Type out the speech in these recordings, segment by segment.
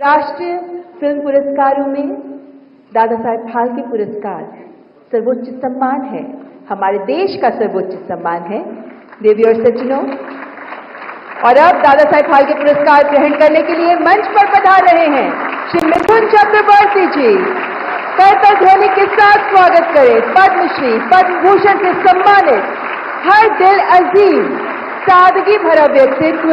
राष्ट्रीय फिल्म पुरस्कारों में दादा साहेब फाल्के पुरस्कार सर्वोच्च सम्मान है, हमारे देश का सर्वोच्च सम्मान है। देवी और सज्जनों, और अब दादा साहेब फाल्के पुरस्कार ग्रहण करने के लिए मंच पर पधार रहे हैं श्री मिथुन चक्रवर्ती जी। करताल ध्वनि के साथ स्वागत करें पद्मश्री पद्म भूषण से सम्मानित हर दिल अजीज, सादगी भरा व्यक्तित्व,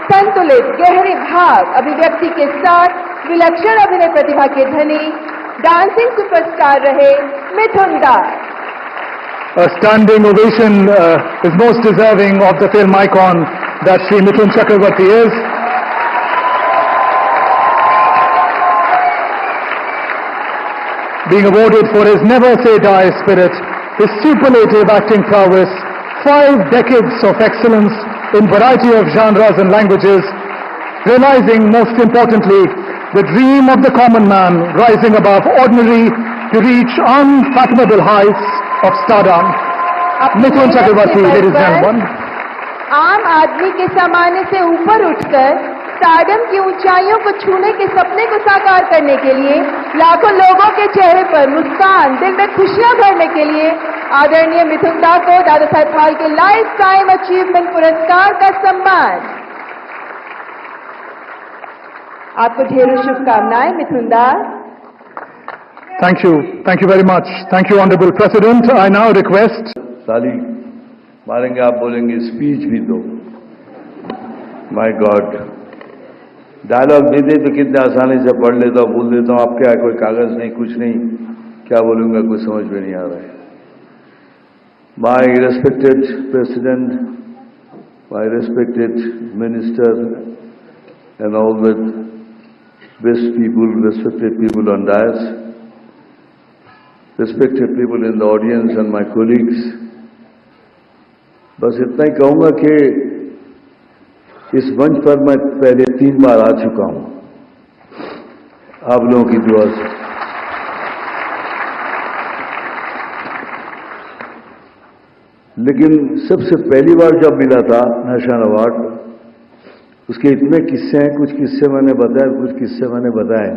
संतुलित गहरे भाव अभिव्यक्ति के साथ विलक्षण अभिनय प्रतिभा के धनी डांसिंग सुपरस्टार रहे मिथुन दास। A standing ovation is most deserving of the film icon that Shri Mithun Chakravarti is. Being awarded for his never say die spirit, his superlative acting prowess, 5 decades of excellence in variety of genres and languages, realizing most importantly the dream of the common man rising above ordinary to reach unfathomable heights of stardom. Mithun Chakravarti, ladies and gentlemen. आम आदमी के सामान्य से ऊपर उठकर stardom की ऊंचाइयों को छूने के सपने को साकार करने के लिए लाखों लोगों के चेहरे पर मुस्कान, दिल में खुशियां भरने के लिए आदरणीय मिथुन दास को Dada Saheb Phalke life time achievement पुरस्कार का सम्मान। आपको ढेरों शुभकामनाएं मिथुन दास। Thank you very much. Thank you, Honorable President. I now request. ताली मारेंगे, आप बोलेंगे स्पीच भी दो। माय गॉड, डायलॉग दे दे तो कितने आसानी से पढ़ लेता हूँ, भूल देता हूँ। आप क्या, कोई कागज नहीं, कुछ नहीं, क्या बोलूँगा कुछ समझ में नहीं आ रहा है। My respected president, my respected minister and all the best people, respected people on dais, respected people in the audience and my colleagues, बस इतना ही कहूंगा कि इस मंच पर मैं पहले 3 बार आ चुका हूं आप लोगों की दुआ से। लेकिन सबसे पहली बार जब मिला था नेशनल अवार्ड, उसके इतने किस्से हैं, कुछ किस्से मैंने बताए, कुछ किस्से मैंने बताए।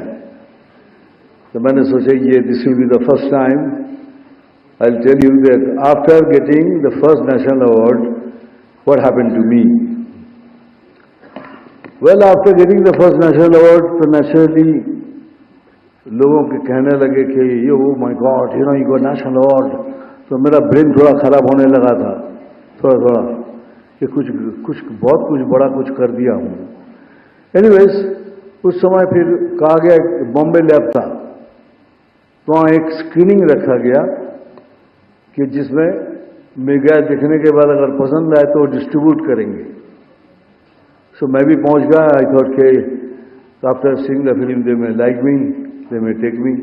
तो मैंने सोचा ये this will be the first time I will tell you that after getting the first national award what happened to me. Well, after getting the first national award तो नेचुरली लोगों के कहने लगे कि yo my God, you know you got national award. तो मेरा brain थोड़ा खराब होने लगा था, थोड़ा कि कुछ बहुत कुछ बड़ा कुछ कर दिया हूँ। एनीवेज, उस समय फिर कहा गया बॉम्बे लैब था, तो वहाँ एक स्क्रीनिंग रखा गया कि जिसमें मेगा देखने के बाद अगर पसंद आए तो डिस्ट्रीब्यूट करेंगे। सो मैं भी पहुँच गया। आई थॉट के after seeing the film they may like me, they may take me.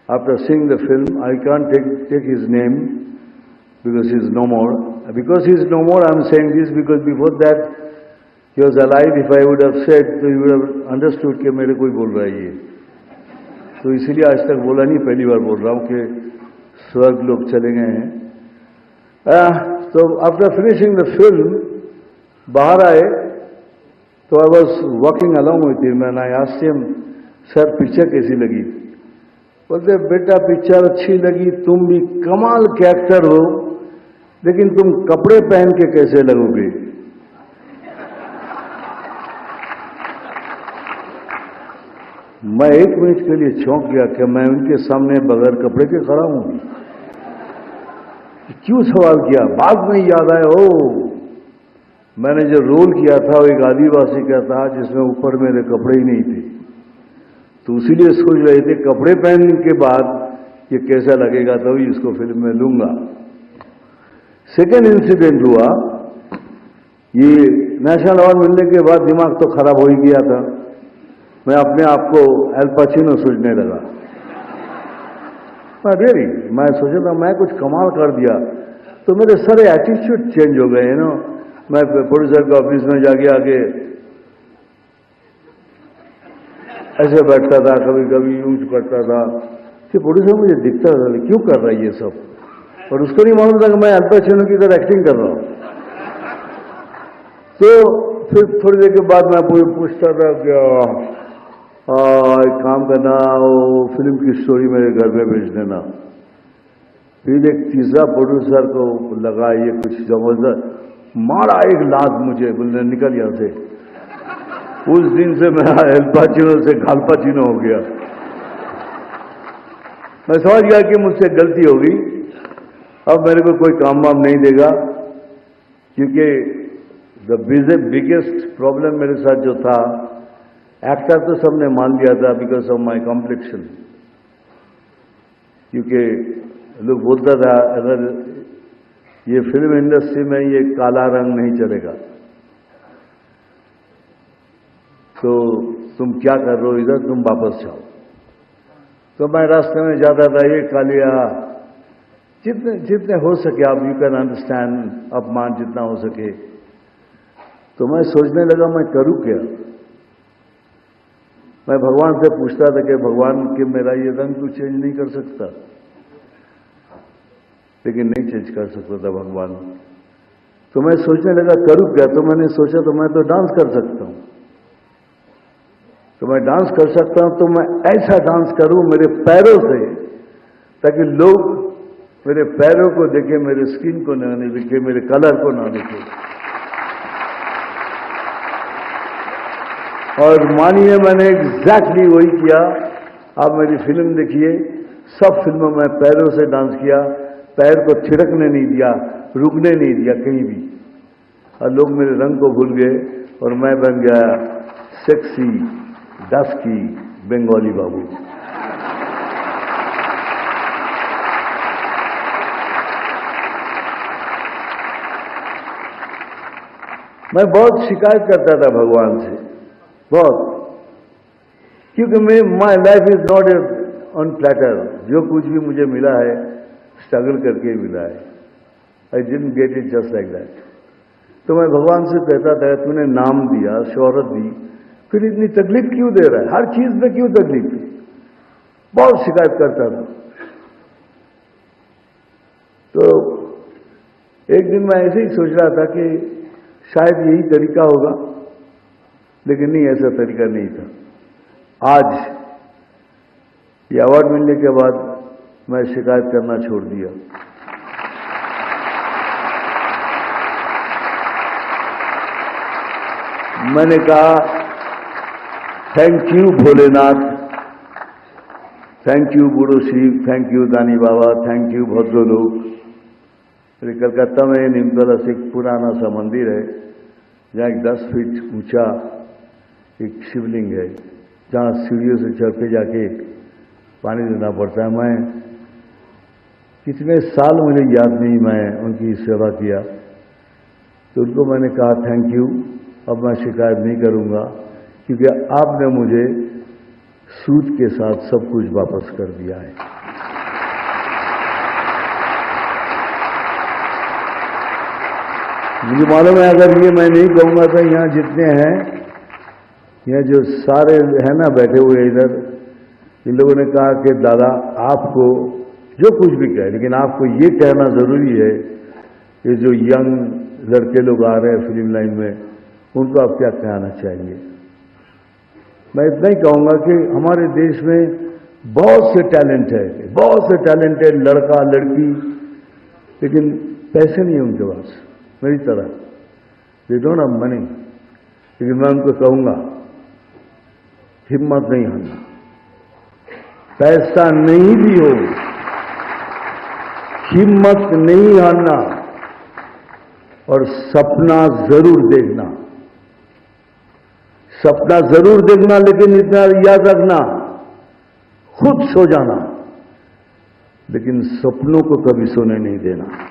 After seeing the film I can't take his name because he is no more. Because he is no more I am saying this because before that he was alive. If I would have said तो you would have understood कि मेरे कोई बोल रहा है ये, तो इसीलिए आज तक बोला नहीं, पहली बार बोल रहा हूँ कि स्वर्ग लोग चले गए हैं। तो आफ्टर फिनिशिंग द फिल्म बाहर आए तो I was walking along with him and I asked him, sir picture कैसी लगी? बोलते बेटा पिक्चर अच्छी लगी, तुम भी कमाल के एक्टर हो, लेकिन तुम कपड़े पहन के कैसे लगोगे? मैं 1 मिनट के लिए चौंक गया कि मैं उनके सामने बगैर कपड़े के खड़ा हूं। क्यों सवाल किया? बाद में याद आया, ओ मैंने जो रोल किया था वो एक आदिवासी का था जिसमें ऊपर मेरे कपड़े ही नहीं थे, तो इसीलिए सोच रहे थे कपड़े पहनने के बाद ये कैसा लगेगा, तभी इसको फिल्म में लूंगा। सेकेंड इंसिडेंट हुआ, ये नेशनल अवार्ड मिलने के बाद दिमाग तो खराब हो ही गया था। मैं अपने आप को एल पचिनो सोचने लगा। मैं सोचा था मैं कुछ कमाल कर दिया, तो मेरे सारे एटीट्यूड चेंज हो गए। नो, मैं प्रोड्यूसर के ऑफिस में जाके आके ऐसे बैठता था, कभी कभी यूज करता था। फिर प्रोड्यूसर मुझे दिखता था क्यों कर रहा है ये सब, और उसको नहीं मालूम था कि मैं एल पचिनो की तरह एक्टिंग कर रहा हूँ। तो फिर थोड़ी देर के बाद मैं पूछता था कि काम करना, वो फिल्म की स्टोरी मेरे घर में भेज देना। फिर एक तीसरा प्रोड्यूसर को लगा ये कुछ जबरदस्त, मारा एक लात मुझे, बोलने निकल यहाँ से। उस दिन से मेरा एल पाचिनो से गालपाचिनो हो गया। मैं समझ गया कि मुझसे गलती होगी, अब मेरे को कोई काम वाम नहीं देगा, क्योंकि द बिगेस्ट प्रॉब्लम मेरे साथ जो था, एक्टर तो सबने मान लिया था बिकॉज ऑफ माय कॉम्प्लेक्शन, क्योंकि लोग बोलता था अगर ये फिल्म इंडस्ट्री में ये काला रंग नहीं चलेगा तो तुम क्या कर रहे हो इधर, तुम वापस जाओ। तो मैं रास्ते में जाता था, ये कालिया, जितने जितने हो सके आप, यू कैन अंडरस्टैंड, अपमान जितना हो सके। तो मैं सोचने लगा मैं करूं क्या। मैं भगवान से पूछता था कि भगवान कि मेरा ये रंग तू चेंज नहीं कर सकता, लेकिन नहीं चेंज कर सकता था भगवान। तो मैं सोचने लगा करूं क्या। तो मैंने सोचा तो मैं तो डांस कर सकता हूं, तो मैं डांस कर सकता हूं, तो मैं ऐसा डांस करूं मेरे पैरों से, ताकि लोग मेरे पैरों को देखे, मेरे स्किन को ना देखे, मेरे कलर को ना देखे। और मानिए मैंने एग्जैक्टली वही किया। आप मेरी फिल्म देखिए, सब फिल्मों में पैरों से डांस किया, पैर को थिरकने नहीं दिया, रुकने नहीं दिया कहीं भी। और लोग मेरे रंग को भूल गए और मैं बन गया सेक्सी डस्की बंगाली बाबू। मैं बहुत शिकायत करता था भगवान से, बहुत, क्योंकि my life is not on platter. जो कुछ भी मुझे मिला है स्ट्रगल करके मिला है। I didn't get it just like that. तो मैं भगवान से कहता था तूने नाम दिया, शोहरत दी, फिर इतनी तकलीफ क्यों दे रहा है, हर चीज में क्यों तकलीफ दी। बहुत शिकायत करता था। तो एक दिन मैं ऐसे ही सोच रहा था कि शायद यही तरीका होगा, लेकिन नहीं, ऐसा तरीका नहीं था। आज ये अवार्ड मिलने के बाद मैं शिकायत करना छोड़ दिया। मैंने कहा thank you Bholenath, thank you बूढ़ो शिव, थैंक यू दानी बाबा, थैंक यू भद्रो लोग। कलकत्ता में नीमतला से एक पुराना सा मंदिर है, जहाँ एक 10 फीट ऊंचा एक शिवलिंग है, जहाँ सीढ़ियों से चढ़ के जाके पानी देना पड़ता है। मैं कितने साल मुझे याद नहीं, मैं उनकी सेवा किया। तो उनको मैंने कहा थैंक यू, अब मैं शिकायत नहीं करूंगा, क्योंकि आपने मुझे सूद के साथ सब कुछ वापस कर दिया है। मुझे मालूम है अगर ये मैं नहीं कहूंगा तो यहाँ जितने हैं, यहाँ जो सारे है ना बैठे हुए इधर, इन लोगों ने कहा कि दादा आपको जो कुछ भी कहे, लेकिन आपको ये कहना जरूरी है कि जो यंग लड़के लोग आ रहे हैं फिल्म लाइन में, उनको आप क्या कहना चाहेंगे। मैं इतना ही कहूंगा कि हमारे देश में बहुत से टैलेंट है, बहुत से टैलेंटेड लड़का लड़की, लेकिन पैसे नहीं है उनके पास, मेरी तरह दे डोंट हैव मनी। लेकिन मैं उनको कहूंगा हिम्मत नहीं हारना, पैसा नहीं भी हो हिम्मत नहीं हारना, और सपना जरूर देखना, सपना जरूर देखना, लेकिन इतना याद रखना खुद सो जाना, लेकिन सपनों को कभी सोने नहीं देना।